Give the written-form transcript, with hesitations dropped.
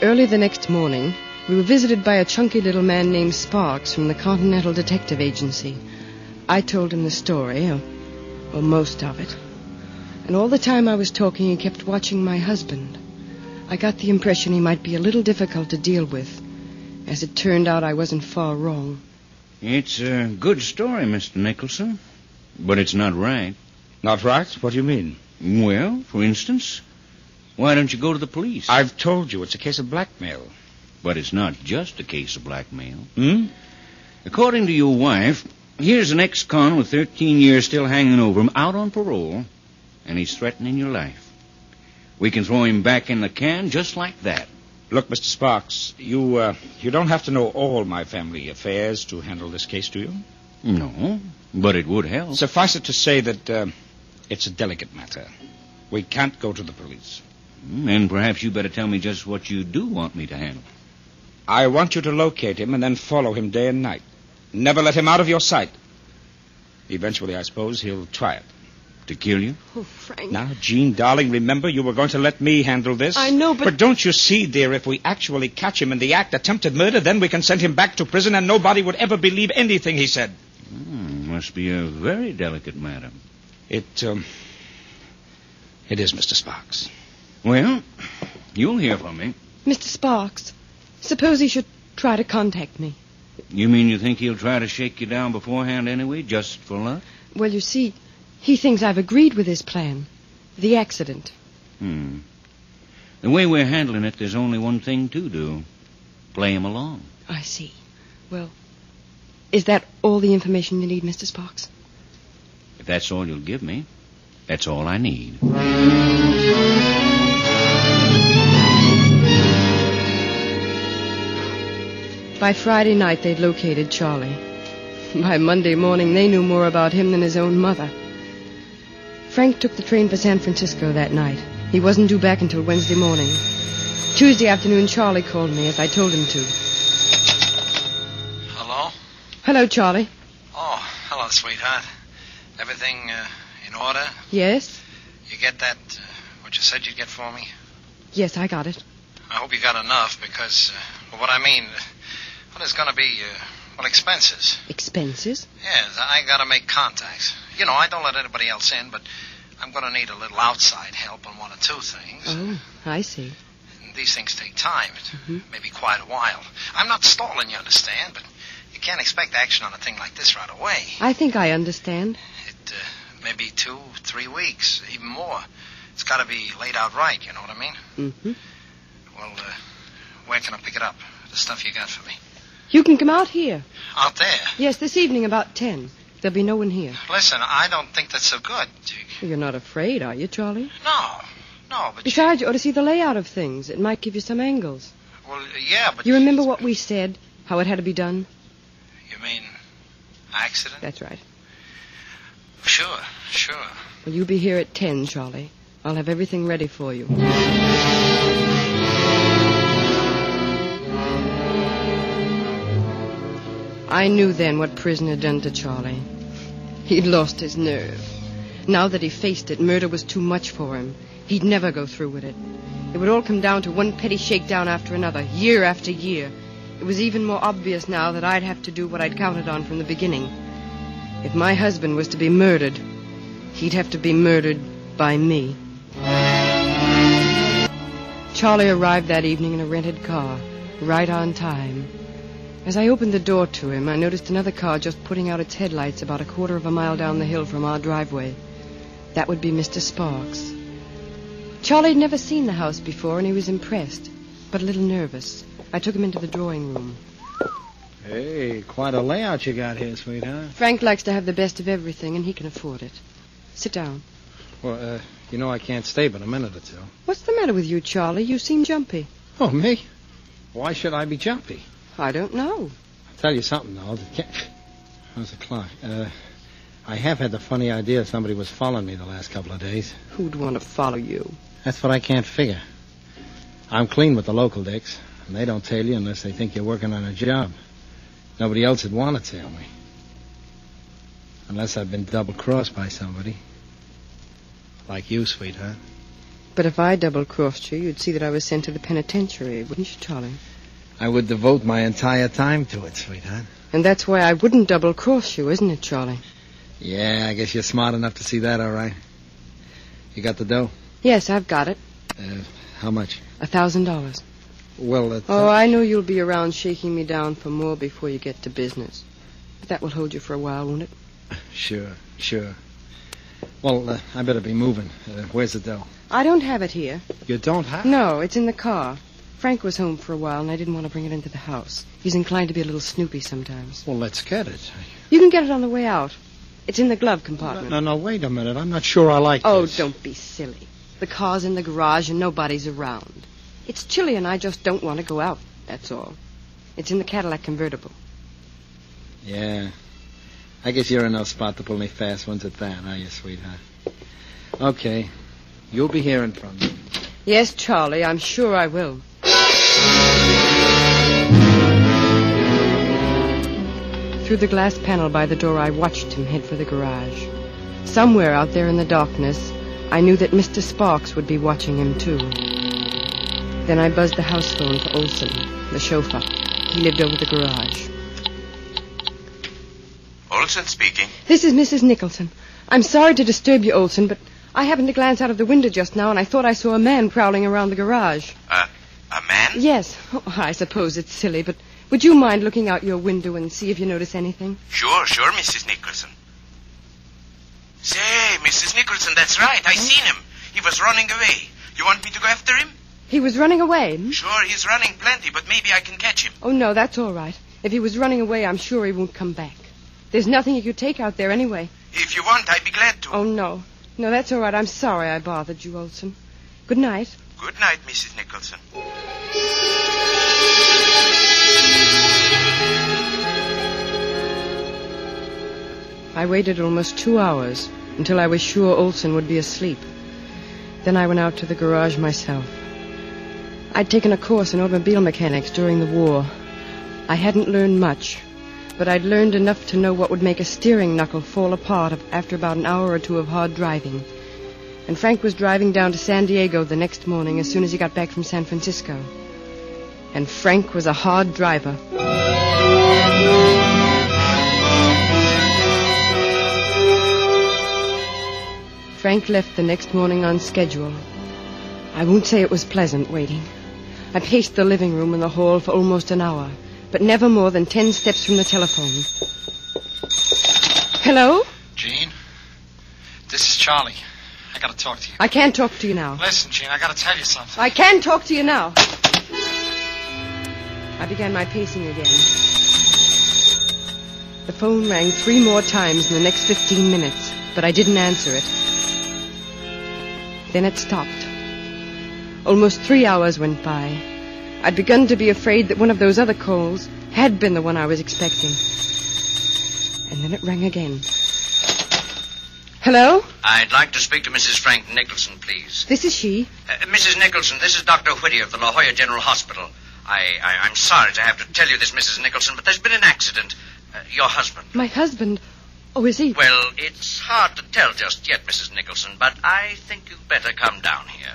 Early the next morning, we were visited by a chunky little man named Sparks from the Continental Detective Agency. I told him the story, or most of it. And all the time I was talking, he kept watching my husband. I got the impression he might be a little difficult to deal with. As it turned out, I wasn't far wrong. It's a good story, Mr. Nicholson, but it's not right. Not right? What do you mean? Well, for instance, why don't you go to the police? I've told you it's a case of blackmail. But it's not just a case of blackmail. Hmm? According to your wife, here's an ex-con with 13 years still hanging over him, out on parole, and he's threatening your life. We can throw him back in the can just like that. Look, Mr. Sparks, you don't have to know all my family affairs to handle this case, do you? No, but it would help. Suffice it to say that it's a delicate matter. We can't go to the police. And perhaps you better tell me just what you do want me to handle. I want you to locate him and then follow him day and night. Never let him out of your sight. Eventually, I suppose, he'll try it. To kill you? Oh, Frank. Now, Jean, darling, remember you were going to let me handle this? I know, but... But don't you see, dear, if we actually catch him in the act, attempted murder, then we can send him back to prison and nobody would ever believe anything he said. Must be a very delicate matter. It is, Mr. Sparks. Well, you'll hear from me. Mr. Sparks, suppose he should try to contact me. You mean you think he'll try to shake you down beforehand anyway, just for luck? Well, you see, he thinks I've agreed with his plan. The accident. The way we're handling it, there's only one thing to do. Play him along. I see. Well, is that all the information you need, Mr. Sparks? If that's all you'll give me, that's all I need. By Friday night, they'd located Charlie. By Monday morning, they knew more about him than his own mother. Frank took the train for San Francisco that night. He wasn't due back until Wednesday morning. Tuesday afternoon, Charlie called me, as I told him to. Hello? Hello, Charlie. Oh, hello, sweetheart. Everything in order? Yes? You get that, what you said you'd get for me? Yes, I got it. I hope you got enough, because, what I mean, there's going to be, expenses. Expenses? Yes, I got to make contacts. You know, I don't let anybody else in, but I'm going to need a little outside help on one or two things. Oh, I see. And these things take time. Maybe quite a while. I'm not stalling, you understand, but you can't expect action on a thing like this right away. I think I understand. It may be 2, 3 weeks, even more. It's got to be laid out right, you know what I mean? Mm-hmm. Well, where can I pick it up? The stuff you got for me. You can come out here. Out there? Yes, this evening about 10. There'll be no one here. Listen, I don't think that's so good. You're not afraid, are you, Charlie? No, but... Besides, you ought to see the layout of things. It might give you some angles. Well, yeah, but... You remember what we said? How it had to be done? You mean accident? That's right. Sure. Well, you be here at 10, Charlie. I'll have everything ready for you. I knew then what prison had done to Charlie. He'd lost his nerve. Now that he faced it, murder was too much for him. He'd never go through with it. It would all come down to one petty shakedown after another, year after year. It was even more obvious now that I'd have to do what I'd counted on from the beginning. If my husband was to be murdered, he'd have to be murdered by me. Charlie arrived that evening in a rented car, right on time. As I opened the door to him, I noticed another car just putting out its headlights about a quarter of a mile down the hill from our driveway. That would be Mr. Sparks. Charlie had never seen the house before, and he was impressed, but a little nervous. I took him into the drawing room. Hey, quite a layout you got here, sweetheart. Frank likes to have the best of everything, and he can afford it. Sit down. Well, you know I can't stay but a minute or two. What's the matter with you, Charlie? You seem jumpy. Oh, me? Why should I be jumpy? I don't know. I'll tell you something, though. How's the clock? I have had the funny idea somebody was following me the last couple of days. Who'd want to follow you? That's what I can't figure. I'm clean with the local dicks, and they don't tell you unless they think you're working on a job. Nobody else would want to tell me. Unless I've been double-crossed by somebody. Like you, sweetheart. But if I double-crossed you, you'd see that I was sent to the penitentiary, wouldn't you, Charlie? I would devote my entire time to it, sweetheart. And that's why I wouldn't double-cross you, isn't it, Charlie? Yeah, I guess you're smart enough to see that, all right. You got the dough? Yes, I've got it. How much? $1,000. Well, that's... Oh, I know you'll be around shaking me down for more before you get to business. But that will hold you for a while, won't it? Sure. Well, I better be moving. Where's the dough? I don't have it here. You don't have? No, it's in the car. Frank was home for a while, and I didn't want to bring it into the house. He's inclined to be a little snoopy sometimes. Well, let's get it. You can get it on the way out. It's in the glove compartment. No, wait a minute. I'm not sure I like Oh, this. don't be silly. The car's in the garage and nobody's around. It's chilly and I just don't want to go out, that's all. It's in the Cadillac convertible. Yeah. I guess you're in no spot to pull any fast ones at that, are you, sweetheart? Okay. You'll be hearing from me. Yes, Charlie, I'm sure I will. Through the glass panel by the door, I watched him head for the garage. Somewhere out there in the darkness, I knew that Mr. Sparks would be watching him, too. Then I buzzed the house phone for Olson, the chauffeur. He lived over the garage. Olson speaking. This is Mrs. Nicholson. I'm sorry to disturb you, Olson, but I happened to glance out of the window just now, and I thought I saw a man prowling around the garage. A man? Yes. Oh, I suppose it's silly, but would you mind looking out your window and see if you notice anything? Sure, Mrs. Nicholson. Say, Mrs. Nicholson, that's right. I seen him. He was running away. You want me to go after him? He was running away? Sure, he's running plenty, but maybe I can catch him. Oh, no, that's all right. If he was running away, I'm sure he won't come back. There's nothing you could take out there anyway. If you want, I'd be glad to. Oh, no. No, that's all right. I'm sorry I bothered you, Olson. Good night. Good night, Mrs. Nicholson. I waited almost 2 hours until I was sure Olson would be asleep. Then I went out to the garage myself. I'd taken a course in automobile mechanics during the war. I hadn't learned much, but I'd learned enough to know what would make a steering knuckle fall apart after about an hour or two of hard driving. And Frank was driving down to San Diego the next morning as soon as he got back from San Francisco. And Frank was a hard driver. Frank left the next morning on schedule. I won't say it was pleasant waiting. I paced the living room and the hall for almost an hour, but never more than 10 steps from the telephone. Hello? Gene? This is Charlie. I gotta talk to you. I can't talk to you now. Listen, Gene, I gotta tell you something. I can talk to you now. I began my pacing again. The phone rang 3 more times in the next 15 minutes, but I didn't answer it. Then it stopped. Almost 3 hours went by. I'd begun to be afraid that one of those other calls had been the one I was expecting. And then it rang again. Hello? I'd like to speak to Mrs. Frank Nicholson, please. This is she. Mrs. Nicholson, this is Dr. Whitty of the La Jolla General Hospital. I'm sorry to have to tell you this, Mrs. Nicholson, but there's been an accident. Your husband. My husband? Oh, is he? Well, it's hard to tell just yet, Mrs. Nicholson, but I think you'd better come down here.